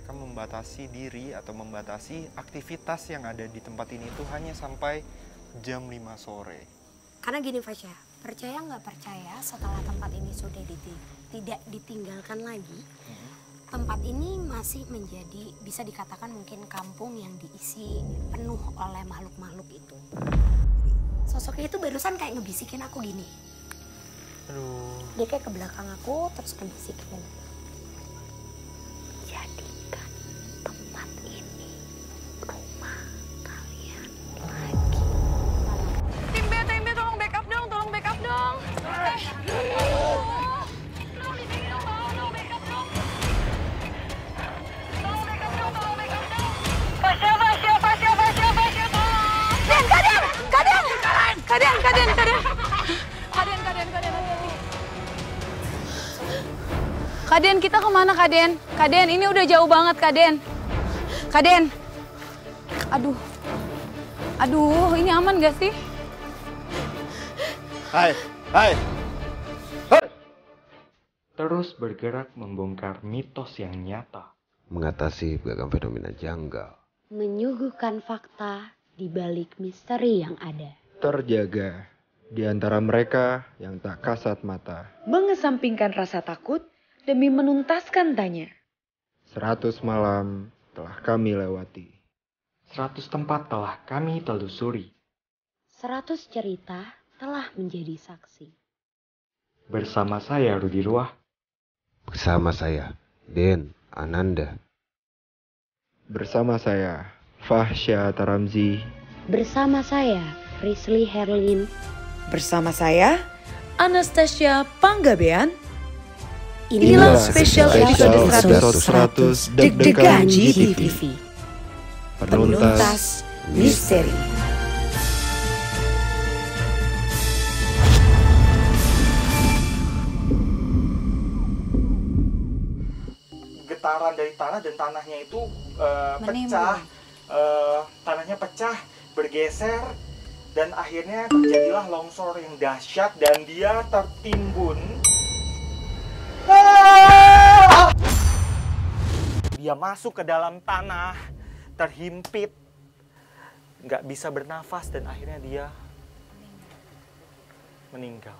mereka membatasi diri atau membatasi aktivitas yang ada di tempat ini itu hanya sampai jam 5 sore. Karena gini Fasya, percaya nggak percaya setelah tempat ini sudah tidak ditinggalkan lagi, tempat ini masih menjadi bisa dikatakan mungkin kampung yang diisi penuh oleh makhluk-makhluk itu. Sosoknya itu barusan kayak ngebisikin aku gini. Aduh. Dia kayak ke belakang aku terus ngebisikin. Jadikan tempat ini rumah kalian lagi. Tim B tolong backup dong, tolong backup dong. Tolong di sini dong, tolong backup dong. Tolong backup dong, tolong backup dong. Fasya, tolong. Kaden. Kaden, kita kemana Kaden? Kaden, ini udah jauh banget Kaden. Kaden. Aduh, ini aman gak sih? Hai. Terus bergerak membongkar mitos yang nyata. Mengatasi beragam fenomena janggal. Menyuguhkan fakta di balik misteri yang ada. Terjaga di antara mereka yang tak kasat mata. Mengesampingkan rasa takut demi menuntaskan tanya. 100 malam telah kami lewati. 100 tempat telah kami telusuri. 100 cerita telah menjadi saksi. Bersama saya Rudi Ruah. Bersama saya, Den Ananda. Bersama saya, Fasya Taramzi. Bersama saya, Risli Herlin. Bersama saya, Anastasia Panggabean. Inilah spesial episode 100 Deg-Degan GTV. Penuntas Misteri. Getaran dari tanah dan tanahnya itu pecah, tanahnya pecah, bergeser, dan akhirnya terjadilah longsor yang dahsyat dan dia tertimbun. Dia masuk ke dalam tanah, terhimpit, nggak bisa bernafas dan akhirnya dia meninggal.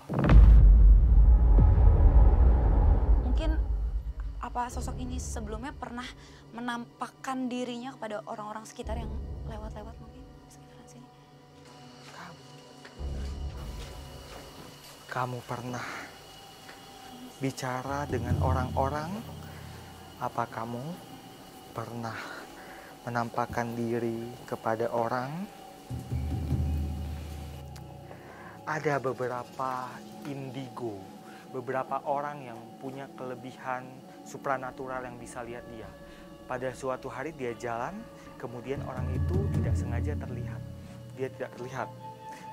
Mungkin apa sosok ini sebelumnya pernah menampakkan dirinya kepada orang-orang sekitar yang lewat-lewat mungkin di sekitaran sini? Kamu pernah bicara dengan orang-orang? Apa kamu pernah menampakkan diri kepada orang? Ada beberapa indigo, beberapa orang yang punya kelebihan supranatural yang bisa lihat dia. Pada suatu hari dia jalan, kemudian orang itu tidak sengaja terlihat. Dia tidak terlihat.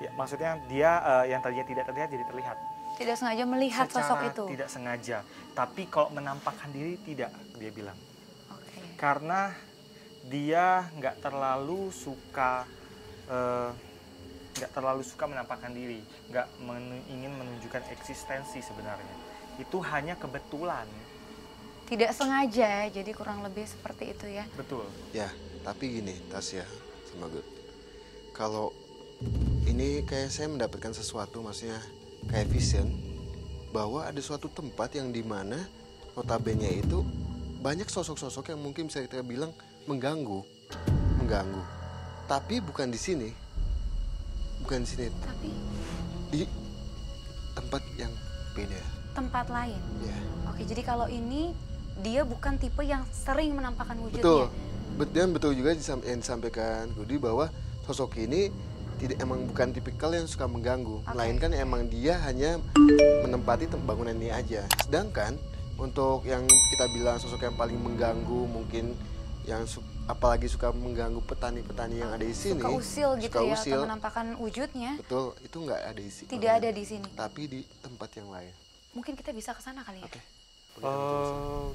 Ya, maksudnya dia yang tadinya tidak terlihat jadi terlihat. Tidak sengaja melihat sosok Secara itu? tidak sengaja. Tapi kalau menampakkan diri tidak, dia bilang. Oke. Karena dia nggak terlalu suka menampakkan diri, nggak ingin menunjukkan eksistensi sebenarnya. Itu hanya kebetulan. Tidak sengaja, jadi kurang lebih seperti itu ya? Betul. Ya, tapi gini Tasya sama Gut. Kalau ini kayak saya mendapatkan sesuatu, maksudnya kayak vision, bahwa ada suatu tempat yang dimana notabene itu banyak sosok-sosok yang mungkin bisa kita bilang mengganggu. Tapi bukan di sini. Tapi di tempat yang beda. tempat lain? Ya. Oke, jadi kalau ini dia bukan tipe yang sering menampakkan wujudnya? Dan betul juga yang disampaikan Gudi bahwa sosok ini emang bukan tipikal yang suka mengganggu, melainkan emang dia hanya menempati bangunan ini aja. Sedangkan untuk yang kita bilang sosok yang paling mengganggu, mungkin yang apalagi suka mengganggu petani-petani yang ada di sini, Suka usil gitu ya, usil, atau menampakkan wujudnya? betul, itu nggak ada di sini. Tidak ada di sini? Tapi di tempat yang lain. Mungkin kita bisa ke sana kali ya? Oke.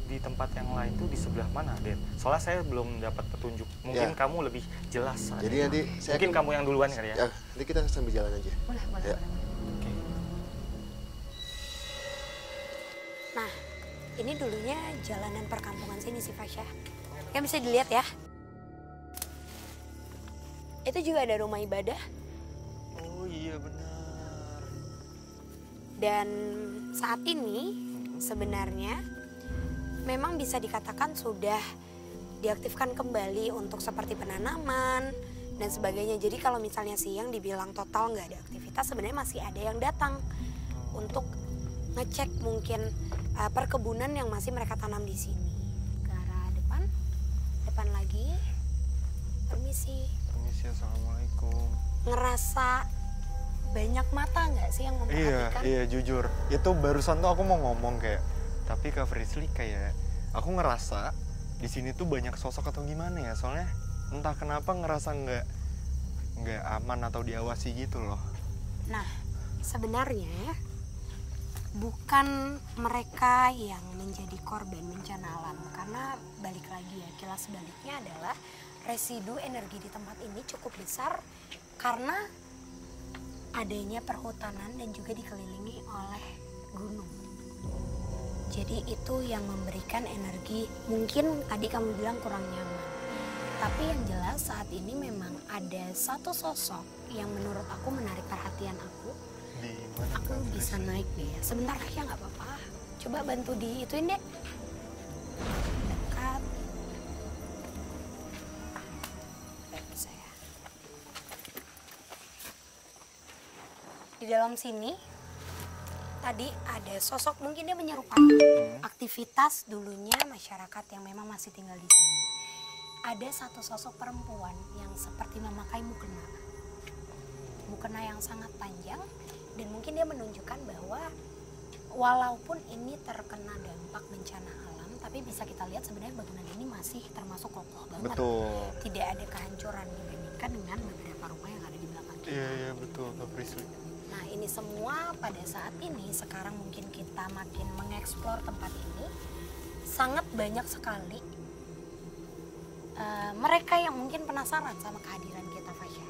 Di tempat yang lain itu di sebelah mana, Den? Soalnya saya belum dapat petunjuk. Mungkin kamu lebih jelas. Jadi nanti saya mungkin kamu yang duluan kali ya? Ya, nanti kita sambil jalan aja. Boleh. Ya. Oke. Nah, ini dulunya jalanan perkampungan sini sih Fasya. Kan bisa dilihat ya. Itu juga ada rumah ibadah. Oh iya benar. Dan saat ini sebenarnya memang bisa dikatakan sudah diaktifkan kembali untuk seperti penanaman dan sebagainya. Jadi kalau misalnya siang dibilang total nggak ada aktivitas, sebenarnya masih ada yang datang untuk ngecek mungkin perkebunan yang masih mereka tanam di sini. Ke arah depan lagi. Permisi. Permisi, assalamualaikum. Ngerasa banyak mata nggak sih yang memperhatikan? Iya jujur. Itu barusan tuh aku mau ngomong kayak, tapi Kak Frisly kayak aku ngerasa di sini tuh banyak sosok atau gimana ya? Soalnya entah kenapa ngerasa nggak aman atau diawasi gitu loh. Nah, sebenarnya bukan mereka yang menjadi korban bencana alam, karena balik lagi ya, kilas baliknya adalah residu energi di tempat ini cukup besar karena adanya perhutanan dan juga dikelilingi oleh gunung. Jadi itu yang memberikan energi, mungkin tadi kamu bilang kurang nyaman. Tapi yang jelas saat ini memang ada satu sosok yang menurut aku menarik perhatian aku. Di mana? Aku bisa naik deh ya, sebentar aja nggak apa-apa. Coba bantu diituin deh. Dekat. Baik saya. Di dalam sini tadi ada sosok, mungkin dia menyerupai aktivitas dulunya masyarakat yang memang masih tinggal di sini. Ada satu sosok perempuan yang seperti memakai mukena. Mukena yang sangat panjang, dan mungkin dia menunjukkan bahwa walaupun ini terkena dampak bencana alam, tapi bisa kita lihat sebenarnya bangunan ini masih termasuk kokoh banget. Betul. Tidak ada kehancuran dibandingkan dengan beberapa rumah yang ada di belakang kita. Iya betul Kak Frisly. Nah ini semua pada saat ini, sekarang mungkin kita makin mengeksplor tempat ini, sangat banyak sekali mereka yang mungkin penasaran sama kehadiran kita, Fasya.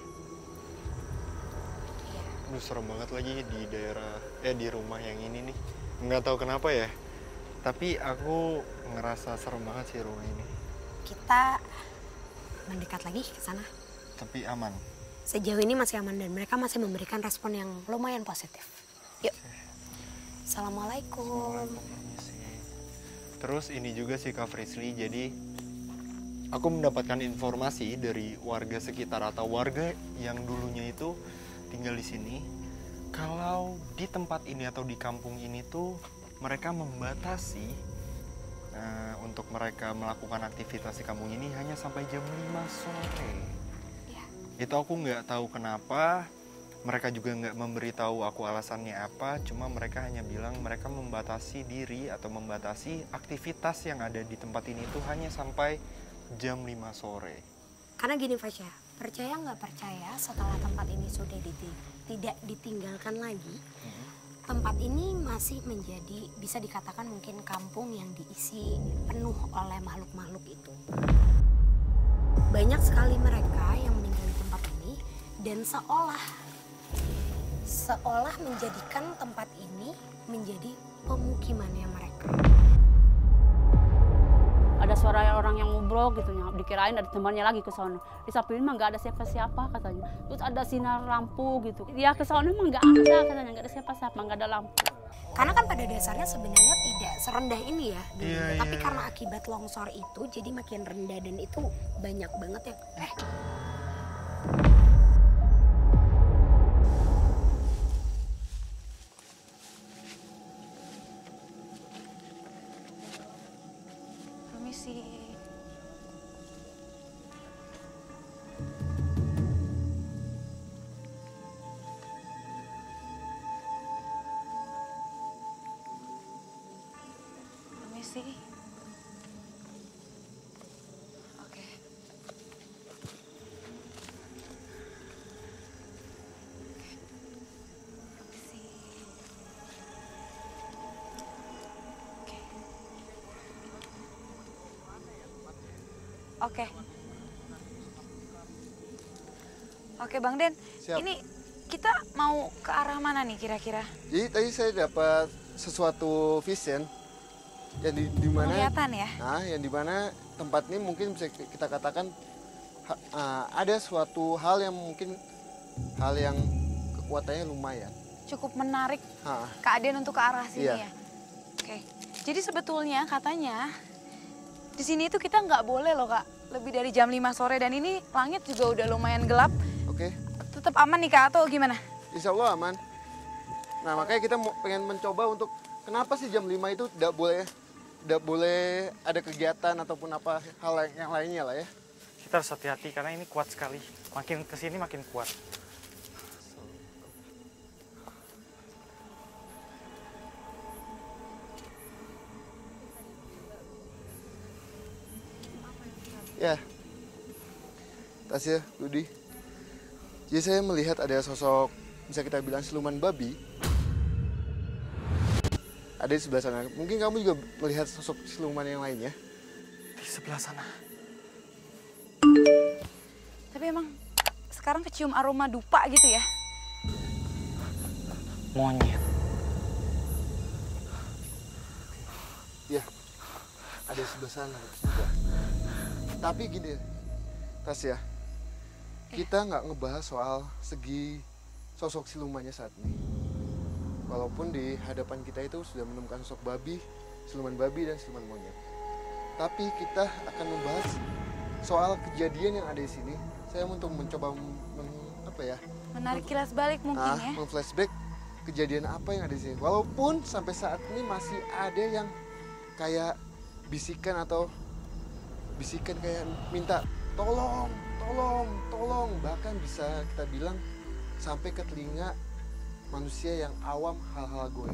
Iya. Aduh serem banget lagi di daerah, di rumah yang ini nih. Nggak tahu kenapa ya, tapi aku ngerasa serem banget sih rumah ini. Kita mendekat lagi ke sana. Tapi aman. Sejauh ini masih aman dan mereka masih memberikan respon yang lumayan positif. Yuk. Assalamualaikum. Terus ini juga sih Kak Frisly, jadi aku mendapatkan informasi dari warga sekitar atau warga yang dulunya itu tinggal di sini. Kalau di tempat ini atau di kampung ini tuh mereka membatasi untuk mereka melakukan aktivitas di kampung ini hanya sampai jam 5 sore. Ya. Itu aku nggak tahu kenapa. Mereka juga nggak memberitahu aku alasannya apa, cuma mereka hanya bilang mereka membatasi diri atau membatasi aktivitas yang ada di tempat ini tuh hanya sampai jam 5 sore. Karena gini Fasya, percaya nggak percaya setelah tempat ini sudah tidak ditinggalkan lagi, tempat ini masih menjadi, bisa dikatakan mungkin kampung yang diisi penuh oleh makhluk-makhluk itu. Banyak sekali mereka yang meninggal di tempat ini dan seolah menjadikan tempat ini menjadi pemukimannya mereka. Ada suara orang yang ngobrol gitu, dikirain ada temannya lagi ke sana. Di samping mah nggak ada siapa-siapa katanya. Terus ada sinar lampu gitu. Dia ke sana mah nggak ada katanya, nggak ada siapa-siapa, nggak ada lampu. Karena kan pada dasarnya sebenarnya tidak serendah ini ya dulu. Iya, Tapi iya. karena akibat longsor itu jadi makin rendah dan itu banyak banget yang Permisi. Permisi. Oke. Permisi. Oke. Oke Bang Den, Siap. ini kita mau ke arah mana nih kira-kira? Jadi tadi saya dapat sesuatu vision yang di mana Penglihatan ya? yang di mana tempat ini mungkin bisa kita katakan ada suatu hal yang mungkin hal yang kekuatannya lumayan. Cukup menarik Ha, Kak Aden untuk ke arah sini Iya. ya. Oke. Jadi sebetulnya katanya di sini itu kita nggak boleh loh Kak. Lebih dari jam 5 sore dan ini langit juga udah lumayan gelap. oke. Tetap aman nih Kak atau gimana? Insya Allah aman. Nah makanya kita pengen mencoba untuk kenapa sih jam 5 itu tidak boleh ada kegiatan ataupun apa hal yang lainnya lah ya. Kita harus hati-hati karena ini kuat sekali. Makin kesini makin kuat. Ya, Tasya, Budi. Jadi saya melihat ada sosok, bisa kita bilang siluman babi. Ada di sebelah sana. Mungkin kamu juga melihat sosok siluman yang lainnya. Di sebelah sana. Tapi emang sekarang kecium aroma dupa gitu ya? Monyet. Ya, ada di sebelah sana juga. Tapi gini, Tasya, kita nggak ngebahas soal segi sosok silumannya saat ini. Walaupun di hadapan kita itu sudah menemukan sosok babi, siluman babi dan siluman monyet. Tapi kita akan membahas soal kejadian yang ada di sini. Saya untuk mencoba Menarik kilas balik mungkin ya? memflashback kejadian apa yang ada di sini. Walaupun sampai saat ini masih ada yang kayak bisikan kayak minta tolong, bahkan bisa kita bilang sampai ke telinga manusia yang awam hal-hal goib.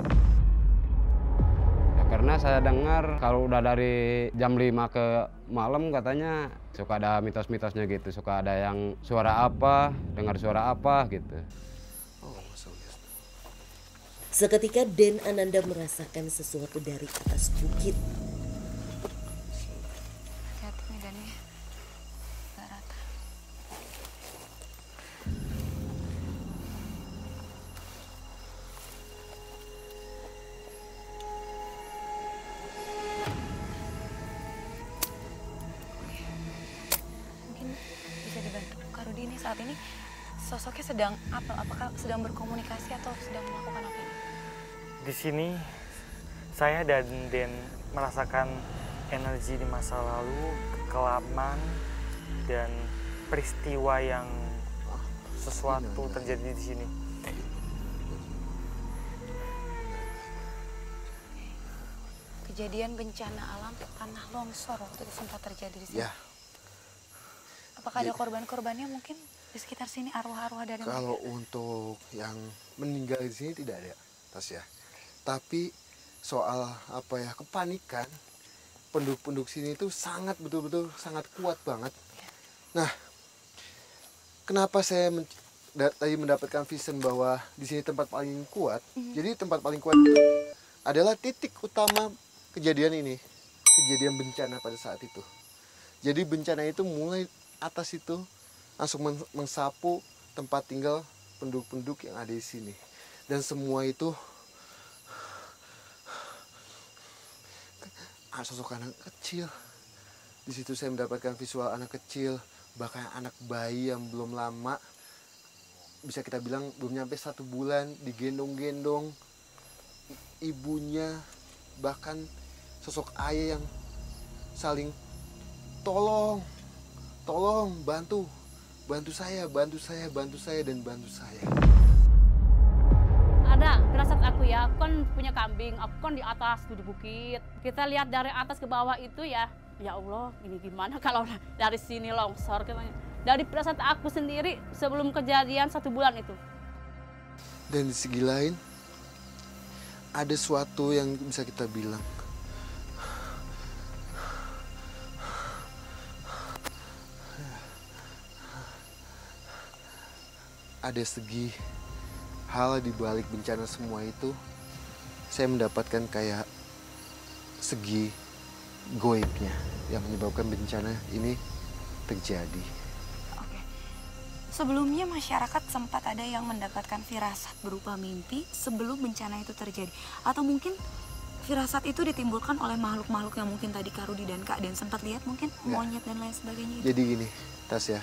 Ya, karena saya dengar kalau udah dari jam 5 ke malam katanya suka ada mitos-mitosnya gitu, suka ada yang suara apa, dengar suara apa gitu. Seketika Den Ananda merasakan sesuatu dari atas bukit. Hati-hati medannya. Nggak rata. Mungkin bisa dibantu Kak Rudi ini saat ini sosoknya sedang apa? Apakah sedang berkomunikasi atau sedang melakukan apa ini? Di sini saya dan Den merasakan energi di masa lalu, kekelaman, dan peristiwa yang sesuatu terjadi di sini. Kejadian bencana alam tanah longsor waktu itu sempat terjadi di sini. Ya, Apakah ada korban-korbannya mungkin di sekitar sini arwah-arwah dari kalau mereka? untuk yang meninggal di sini tidak ada, Tasya. Tapi soal kepanikan penduduk sini itu sangat betul-betul sangat kuat banget. Nah, kenapa saya tadi mendapatkan vision bahwa di sini tempat paling kuat? Jadi tempat paling kuat itu adalah titik utama kejadian ini, kejadian bencana pada saat itu. Jadi bencana itu mulai atas itu langsung mengsapu tempat tinggal penduduk-penduduk yang ada di sini, dan semua itu sosok anak kecil. Di situ saya mendapatkan visual anak kecil, bahkan anak bayi yang belum lama, bisa kita bilang belum nyampe 1 bulan, digendong-gendong ibunya, bahkan sosok ayah yang saling tolong, bantu saya, dan bantu saya. Ada firasat aku ya, aku kan punya kambing, aku kan di atas tuh di bukit. Kita lihat dari atas ke bawah itu ya Allah, ini gimana kalau dari sini longsor katanya. Dari firasat aku sendiri sebelum kejadian 1 bulan itu. Dan di segi lain ada suatu yang bisa kita bilang ada segi hal di balik bencana semua itu, saya mendapatkan kayak segi goibnya yang menyebabkan bencana ini terjadi. Oke. Sebelumnya masyarakat sempat ada yang mendapatkan firasat berupa mimpi sebelum bencana itu terjadi. Atau mungkin firasat itu ditimbulkan oleh makhluk-makhluk yang mungkin tadi Kak Rudi dan Kak Den sempat lihat mungkin monyet dan lain sebagainya itu? Jadi gini, Tasya,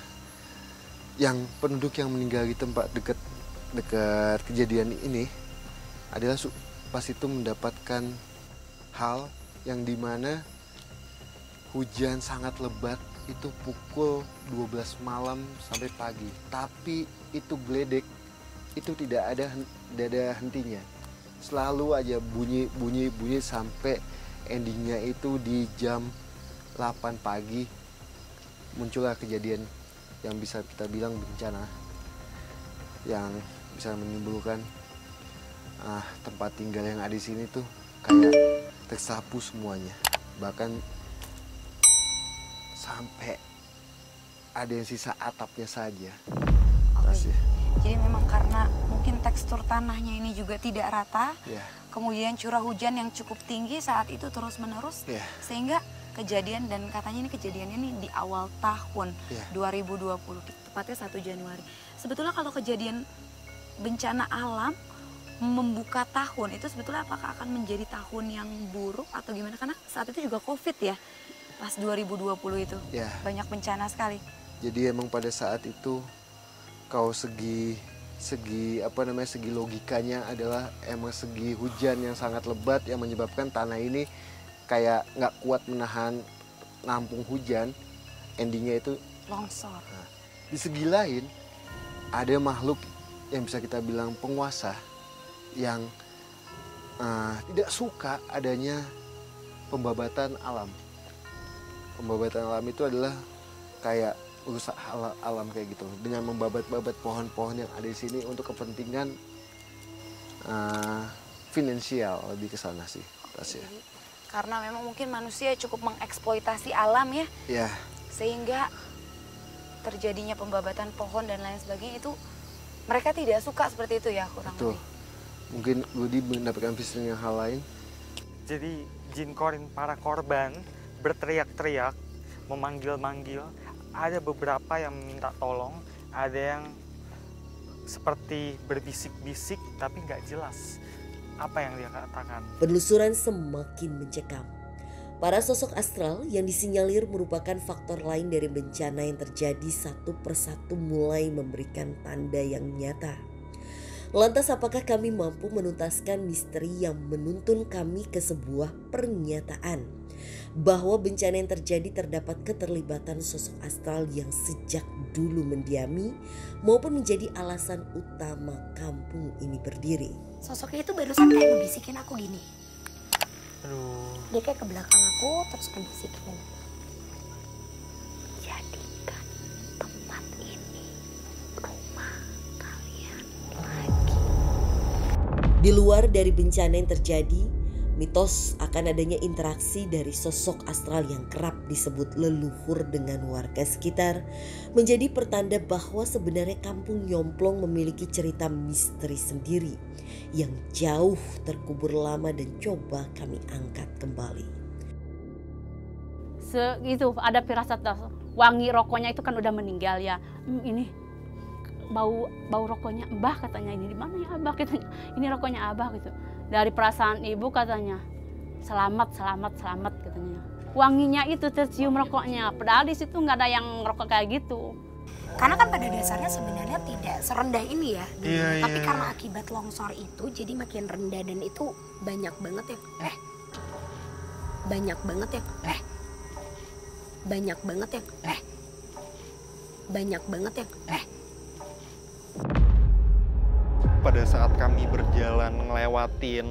yang penduduk yang meninggal di tempat dekat kejadian ini adalah pas itu mendapatkan hal yang dimana hujan sangat lebat itu pukul 12 malam sampai pagi. Tapi itu geledek, itu tidak ada hentinya. Selalu aja bunyi sampai endingnya itu di jam 8 pagi muncullah kejadian yang bisa kita bilang bencana yang bisa menimbulkan tempat tinggal yang ada di sini tuh kayak tersapu semuanya, bahkan sampai ada yang sisa atapnya saja. Oke. Jadi memang karena mungkin tekstur tanahnya ini juga tidak rata, kemudian curah hujan yang cukup tinggi saat itu terus menerus, sehingga kejadian, dan katanya ini kejadiannya nih di awal tahun 2020, tepatnya 1 Januari. Sebetulnya kalau kejadian bencana alam membuka tahun itu sebetulnya apakah akan menjadi tahun yang buruk atau gimana? Karena saat itu juga COVID ya, pas 2020 itu banyak bencana sekali. Jadi emang pada saat itu kalau segi logikanya adalah emang segi hujan yang sangat lebat yang menyebabkan tanah ini kayak nggak kuat menahan nampung hujan, endingnya itu longsor. Nah, di segi lain ada makhluk yang bisa kita bilang penguasa yang tidak suka adanya pembabatan alam. Pembabatan alam itu adalah kayak rusak alam kayak gitu, dengan membabat-babat pohon-pohon yang ada di sini untuk kepentingan finansial, lebih ke sana sih, Tasya. Karena memang mungkin manusia cukup mengeksploitasi alam ya, sehingga terjadinya pembabatan pohon dan lain sebagainya itu mereka tidak suka seperti itu ya, kurang lebih. Mungkin Rudi mendapatkan visi yang hal lain. Jadi jin korin para korban berteriak-teriak, memanggil-manggil. Ada beberapa yang minta tolong, ada yang seperti berbisik-bisik tapi nggak jelas apa yang dia katakan. Penelusuran semakin mencekam. Para sosok astral yang disinyalir merupakan faktor lain dari bencana yang terjadi satu persatu mulai memberikan tanda yang nyata. Lantas apakah kami mampu menuntaskan misteri yang menuntun kami ke sebuah pernyataan bahwa bencana yang terjadi terdapat keterlibatan sosok astral yang sejak dulu mendiami maupun menjadi alasan utama kampung ini berdiri. Sosoknya itu barusan kayak ngebisikin aku gini. Aduh. Dia kayak ke belakang aku terus ngebisikin. Jadikan tempat ini rumah kalian lagi. Di luar dari bencana yang terjadi, mitos akan adanya interaksi dari sosok astral yang kerap disebut leluhur dengan warga sekitar menjadi pertanda bahwa sebenarnya kampung Nyomplong memiliki cerita misteri sendiri yang jauh terkubur lama dan coba kami angkat kembali. Itu ada firasat wangi rokoknya itu kan udah meninggal ya. Ini bau rokoknya Mbah katanya, ini di mana ya Abah katanya. Ini rokoknya Abah gitu. Dari perasaan ibu katanya, selamat katanya. Wanginya itu tercium rokoknya, padahal di situ nggak ada yang rokok kayak gitu. Karena kan pada dasarnya sebenarnya tidak serendah ini ya, tapi karena akibat longsor itu jadi makin rendah dan itu banyak banget ya. Pada saat kami berjalan ngelewatin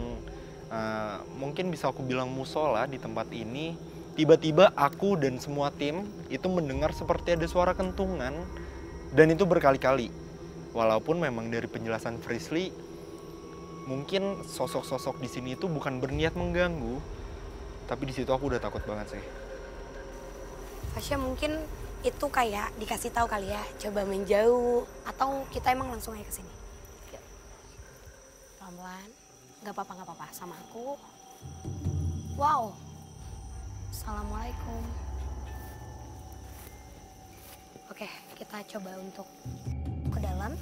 mungkin bisa aku bilang musola di tempat ini, tiba-tiba aku dan semua tim itu mendengar seperti ada suara kentungan, dan itu berkali-kali. Walaupun memang dari penjelasan Frisly mungkin sosok-sosok di sini itu bukan berniat mengganggu, tapi di situ aku udah takut banget sih. Fasya mungkin itu kayak dikasih tahu kali ya, coba menjauh atau kita emang langsung aja ke sini. Yuk. Pelan-pelan. Gak apa-apa sama aku. Wow. Assalamualaikum. Oke, kita coba untuk ke dalam.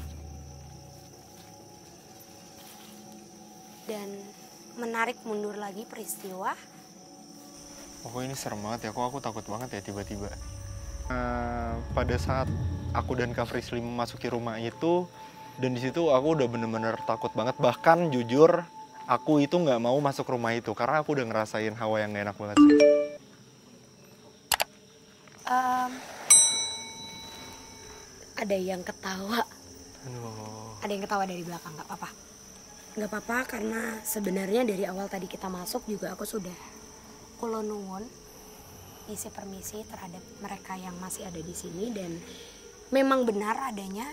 Dan menarik mundur lagi peristiwa. Oh ini serem banget ya, kok aku takut banget ya tiba-tiba. Pada saat aku dan Kak Frisly memasuki rumah itu, dan di situ aku udah bener-bener takut banget. Bahkan jujur, aku itu nggak mau masuk rumah itu karena aku udah ngerasain hawa yang gak enak banget sih. Ada yang ketawa. Aduh. Ada yang ketawa dari belakang, nggak apa-apa. Nggak apa-apa karena sebenarnya dari awal tadi kita masuk juga aku sudah kula nuwun isi permisi terhadap mereka yang masih ada di sini, dan memang benar adanya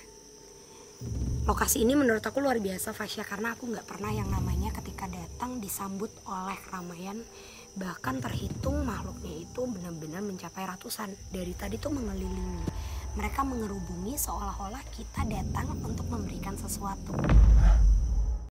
lokasi ini menurut aku luar biasa Fasya, karena aku nggak pernah yang namanya ketika datang disambut oleh keramaian. Bahkan terhitung makhluknya itu benar-benar mencapai ratusan. Dari tadi tuh mengelilingi. Mereka mengerubungi seolah-olah kita datang untuk memberikan sesuatu.